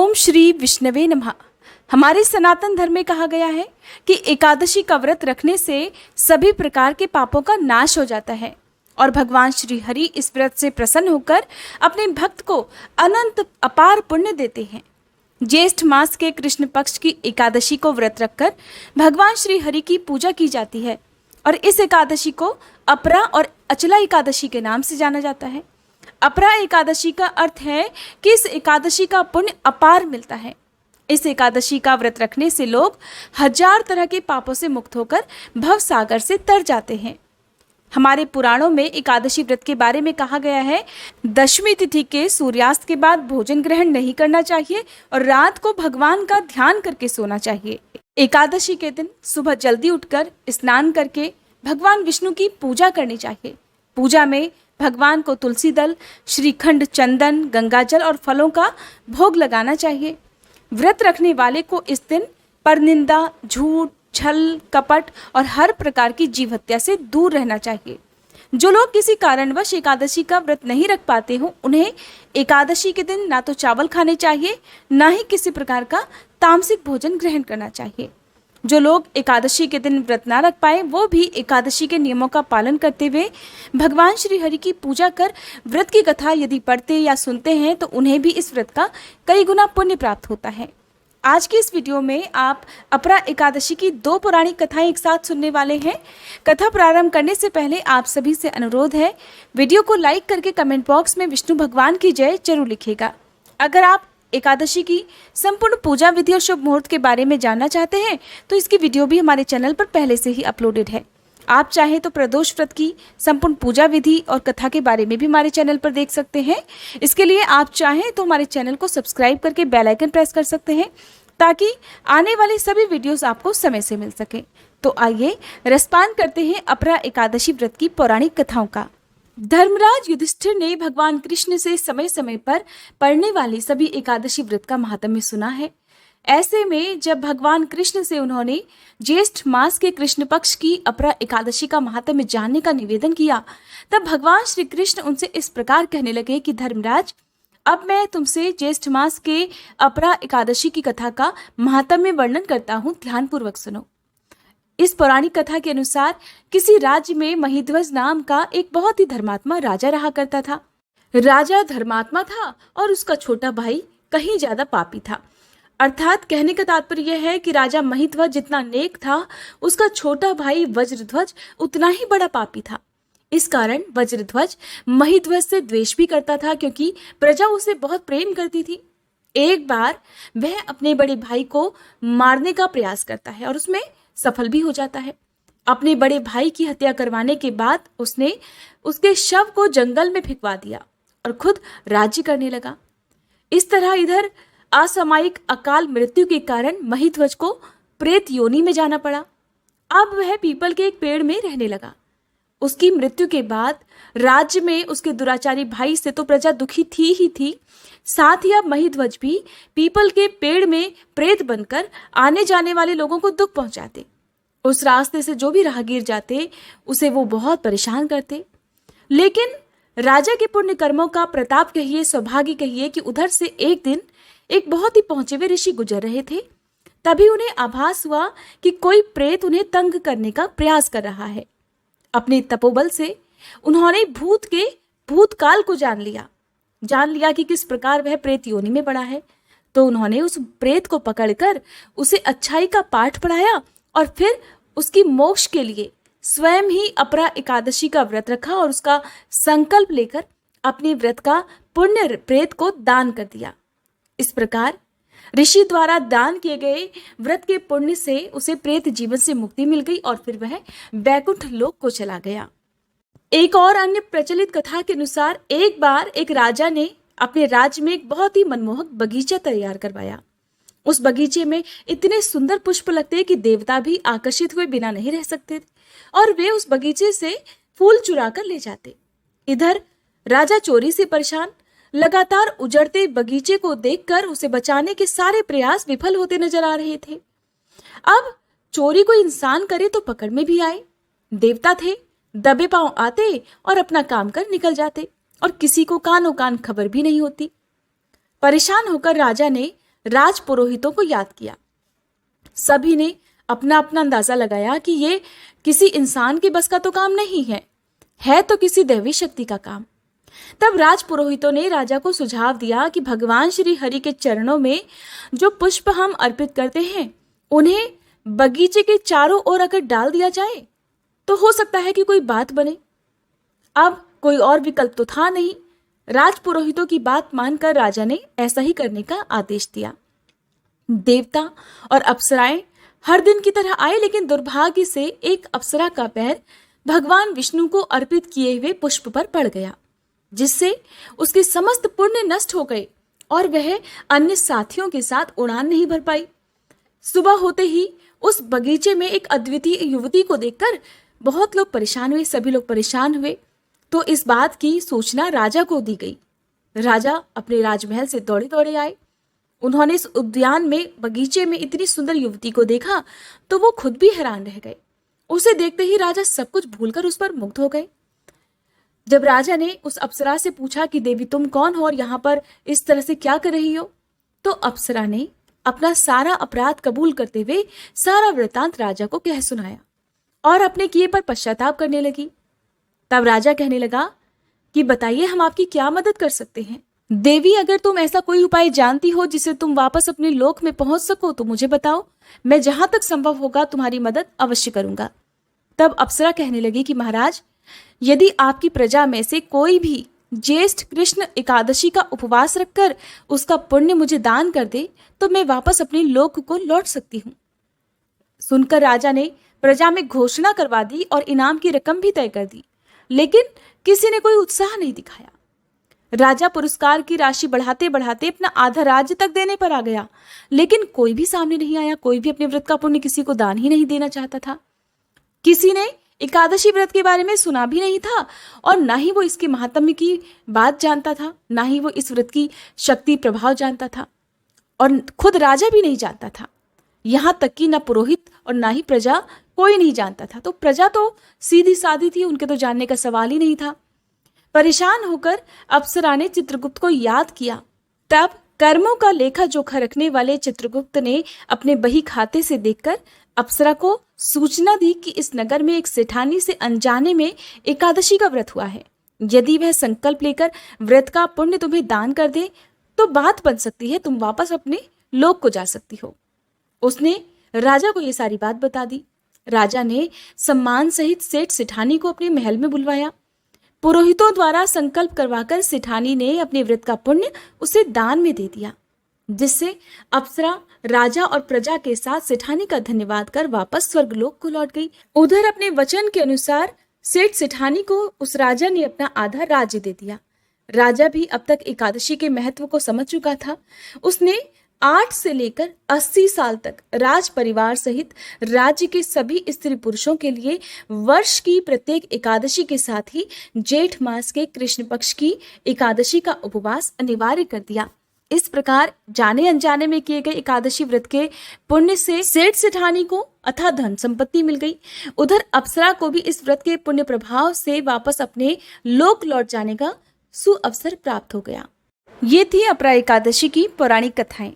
ओम श्री विष्णवे नमः। हमारे सनातन धर्म में कहा गया है कि एकादशी का व्रत रखने से सभी प्रकार के पापों का नाश हो जाता है और भगवान श्री हरि इस व्रत से प्रसन्न होकर अपने भक्त को अनंत अपार पुण्य देते हैं। ज्येष्ठ मास के कृष्ण पक्ष की एकादशी को व्रत रखकर भगवान श्री हरि की पूजा की जाती है और इस एकादशी को अपरा और अचला एकादशी के नाम से जाना जाता है। अपरा एकादशी का अर्थ है कि इस एकादशी का पुण्य अपार मिलता है। इस एकादशी का व्रत रखने से लोग 1000 तरह के पापों से मुक्त होकर भव सागर से तर जाते हैं। हमारे पुराणों में एकादशी व्रत के बारे में कहा गया है, दशमी तिथि के सूर्यास्त के बाद भोजन ग्रहण नहीं करना चाहिए और रात को भगवान का ध्यान करके सोना चाहिए। एकादशी के दिन सुबह जल्दी उठकर स्नान करके भगवान विष्णु की पूजा करनी चाहिए। पूजा में भगवान को तुलसी दल, श्रीखंड, चंदन, गंगाजल और फलों का भोग लगाना चाहिए। व्रत रखने वाले को इस दिन परनिंदा, झूठ, छल, कपट और हर प्रकार की जीव हत्या से दूर रहना चाहिए। जो लोग किसी कारणवश एकादशी का व्रत नहीं रख पाते हो, उन्हें एकादशी के दिन ना तो चावल खाने चाहिए, ना ही किसी प्रकार का तामसिक भोजन ग्रहण करना चाहिए। जो लोग एकादशी के दिन व्रत ना रख पाए, वो भी एकादशी के नियमों का पालन करते हुए भगवान श्री हरि की पूजा कर व्रत की कथा यदि पढ़ते या सुनते हैं तो उन्हें भी इस व्रत का कई गुना पुण्य प्राप्त होता है। आज की इस वीडियो में आप अपरा एकादशी की 2 पौराणिक कथाएं एक साथ सुनने वाले हैं। कथा प्रारंभ करने से पहले आप सभी से अनुरोध है, वीडियो को लाइक करके कमेंट बॉक्स में विष्णु भगवान की जय जरूर लिखिएगा। अगर आप एकादशी की संपूर्ण पूजा विधि और शुभ मुहूर्त के बारे में जानना चाहते हैं तो इसकी वीडियो भी हमारे चैनल पर पहले से ही अपलोडेड है। आप चाहें तो प्रदोष व्रत की संपूर्ण पूजा विधि और कथा के बारे में भी हमारे चैनल पर देख सकते हैं। इसके लिए आप चाहें तो हमारे चैनल को सब्सक्राइब करके बेल आइकन प्रेस कर सकते हैं ताकि आने वाले सभी वीडियोस आपको समय से मिल सके। तो आइए रसपान करते हैं अपरा एकादशी व्रत की पौराणिक कथाओं का। धर्मराज युधिष्ठिर ने भगवान कृष्ण से समय समय पर पढ़ने वाली सभी एकादशी व्रत का महात्म्य सुना है। ऐसे में जब भगवान कृष्ण से उन्होंने ज्येष्ठ मास के कृष्ण पक्ष की अपरा एकादशी का महात्म्य जानने का निवेदन किया, तब भगवान श्री कृष्ण उनसे इस प्रकार कहने लगे कि धर्मराज, अब मैं तुमसे ज्येष्ठ मास के अपरा एकादशी की कथा का महात्म्य वर्णन करता हूँ, ध्यानपूर्वक सुनो। इस पौराणिक कथा के अनुसार किसी राज्य में महिध्वज नाम का एक बहुत ही धर्मात्मा राजा रहा करता था। राजा धर्मात्मा था और उसका छोटा भाई कहीं ज्यादा पापी था। अर्थात कहने का तात्पर्य यह है कि राजा महिध्वज जितना नेक था, उसका छोटा भाई वज्रध्वज उतना ही बड़ा पापी था। इस कारण वज्रध्वज महिध्वज से द्वेष भी करता था, क्योंकि प्रजा उसे बहुत प्रेम करती थी। एक बार वह अपने बड़े भाई को मारने का प्रयास करता है और उसमें सफल भी हो जाता है। अपने बड़े भाई की हत्या करवाने के बाद उसने उसके शव को जंगल में फेंकवा दिया और खुद राज्य करने लगा। इस तरह इधर असामयिक अकाल मृत्यु के कारण महिध्वज को प्रेत योनि में जाना पड़ा। अब वह पीपल के एक पेड़ में रहने लगा। उसकी मृत्यु के बाद राज्य में उसके दुराचारी भाई से तो प्रजा दुखी थी ही थी, साथ ही अब महिध्वज भी पीपल के पेड़ में प्रेत बनकर आने जाने वाले लोगों को दुख पहुंचाते। उस रास्ते से जो भी राहगीर जाते उसे वो बहुत परेशान करते। लेकिन राजा के पुण्य कर्मों का प्रताप कहिए, सौभाग्य कहिए कि उधर से एक दिन एक बहुत ही पहुंचे हुए ऋषि गुजर रहे थे। तभी उन्हें आभास हुआ कि कोई प्रेत उन्हें तंग करने का प्रयास कर रहा है। अपने तपोबल से उन्होंने भूतकाल को जान लिया कि किस प्रकार वह प्रेत योनि में पड़ा है। तो उन्होंने उस प्रेत को पकड़कर उसे अच्छाई का पाठ पढ़ाया और फिर उसकी मोक्ष के लिए स्वयं ही अपरा एकादशी का व्रत रखा और उसका संकल्प लेकर अपने व्रत का पुण्य प्रेत को दान कर दिया। इस प्रकार ऋषि द्वारा दान किए गए व्रत के पुण्य से उसे प्रेत जीवन से मुक्ति मिल गई और फिर वह वैकुंठ लोक को चला गया। एक और अन्य प्रचलित कथा के अनुसार एक बार एक राजा ने अपने राज्य में एक बहुत ही मनमोहक बगीचा तैयार करवाया। उस बगीचे में इतने सुंदर पुष्प लगते कि देवता भी आकर्षित हुए बिना नहीं रह सकते थे और वे उस बगीचे से फूल चुरा कर ले जाते। इधर राजा चोरी से परेशान लगातार उजड़ते बगीचे को देखकर उसे बचाने के सारे प्रयास विफल होते नजर आ रहे थे। अब चोरी कोई इंसान करे तो पकड़ में भी आए। देवता थे, दबे पांव आते और अपना काम कर निकल जाते और किसी को कानो कान खबर भी नहीं होती। परेशान होकर राजा ने राज पुरोहितों को याद किया। सभी ने अपना अपना अंदाजा लगाया कि ये किसी इंसान के बस का तो काम नहीं है तो किसी दैवी शक्ति का काम। तब राज पुरोहितों ने राजा को सुझाव दिया कि भगवान श्री हरि के चरणों में जो पुष्प हम अर्पित करते हैं उन्हें बगीचे के चारों ओर अगर डाल दिया जाए तो हो सकता है कि कोई बात बने। अब कोई और विकल्प तो था नहीं। राज पुरोहितों की बात मानकर राजा ने ऐसा ही करने का आदेश दिया। देवता और अप्सराएं हर दिन की तरह आए, लेकिन दुर्भाग्य से एक अप्सरा का पैर भगवान विष्णु को अर्पित किए हुए पुष्प पर पड़ गया, जिससे उसके समस्त पुण्य नष्ट हो गए और वह अन्य साथियों के साथ उड़ान नहीं भर पाई। सुबह होते ही उस बगीचे में एक अद्वितीय युवती को देखकर बहुत लोग परेशान हुए। सभी लोग परेशान हुए तो इस बात की सूचना राजा को दी गई। राजा अपने राजमहल से दौड़े दौड़े आए। उन्होंने इस उद्यान में बगीचे में इतनी सुंदर युवती को देखा तो वो खुद भी हैरान रह गए। उसे देखते ही राजा सब कुछ भूलकर उस पर मुग्ध हो गए। जब राजा ने उस अप्सरा से पूछा कि देवी तुम कौन हो और यहाँ पर इस तरह से क्या कर रही हो, तो अप्सरा ने अपना सारा अपराध कबूल करते हुए सारा वृतांत राजा को कह सुनाया और अपने किए पर पश्चाताप करने लगी। तब राजा कहने लगा कि बताइए हम आपकी क्या मदद कर सकते हैं। देवी अगर तुम ऐसा कोई उपाय जानती हो जिससे तुम वापस अपने लोक में पहुंच सको तो मुझे बताओ, मैं जहां तक संभव होगा तुम्हारी मदद अवश्य करूंगा। तब अप्सरा कहने लगी कि महाराज, यदि आपकी प्रजा में से कोई भी ज्येष्ठ कृष्ण एकादशी का उपवास रखकर उसका पुण्य मुझे दान कर दे तो मैं वापस अपने लोक को लौट सकती हूँ। सुनकर राजा ने प्रजा में घोषणा करवा दी और इनाम की रकम भी तय कर दी, लेकिन किसी ने कोई उत्साह नहीं दिखाया। राजा पुरस्कार की राशि बढ़ाते बढ़ाते अपना आधा राज्य तक देने पर आ गया, लेकिन कोई भी सामने नहीं आया। कोई भी अपने व्रत का पुण्य किसी को दान ही नहीं देना चाहता था। किसी ने एकादशी व्रत के बारे में सुना भी नहीं था और ना ही वो इसके महात्म्य की बात जानता था, ना ही वो इस व्रत की शक्ति प्रभाव जानता था और खुद राजा भी नहीं जानता था। यहाँ तक कि न पुरोहित और ना ही प्रजा कोई नहीं जानता था। तो प्रजा तो सीधी सादी थी, उनके तो जानने का सवाल ही नहीं था। परेशान होकर अप्सरा ने चित्रगुप्त को याद किया। तब कर्मों का लेखा जोखा रखने वाले चित्रगुप्त ने अपने बही खाते से देखकर अप्सरा को सूचना दी कि इस नगर में एक सेठानी से अनजाने में एकादशी का व्रत हुआ है। यदि वह संकल्प लेकर व्रत का पुण्य तुम्हें दान कर दे तो बात बन सकती है, तुम वापस अपने लोक को जा सकती हो। उसने राजा को ये सारी बात बता दी। राजा ने सम्मान सहित सेठ सेठानी को अपने महल में बुलवाया। पुरोहितों द्वारा संकल्प करवाकर सेठानी ने अपने व्रत का पुण्य उसे दान में दे दिया, जिससे अप्सरा राजा और प्रजा के साथ सेठानी का धन्यवाद कर वापस स्वर्गलोक को लौट गई। उधर अपने वचन के अनुसार सेठ सेठानी को उस राजा ने अपना आधा राज्य दे दिया। राजा भी अब तक एकादशी के महत्व को समझ चुका था। उसने 8 से लेकर 80 साल तक राज परिवार सहित राज्य के सभी स्त्री पुरुषों के लिए वर्ष की प्रत्येक एकादशी के साथ ही जेठ मास के कृष्ण पक्ष की एकादशी का उपवास अनिवार्य कर दिया। इस प्रकार जाने अनजाने में किए गए एकादशी व्रत के पुण्य से सेठ सेठानी को अथाह धन संपत्ति मिल गई। उधर अप्सरा को भी इस व्रत के पुण्य प्रभाव से वापस अपने लोक लौट जाने का सुअवसर प्राप्त हो गया। ये थी अपरा एकादशी की पौराणिक कथाएं।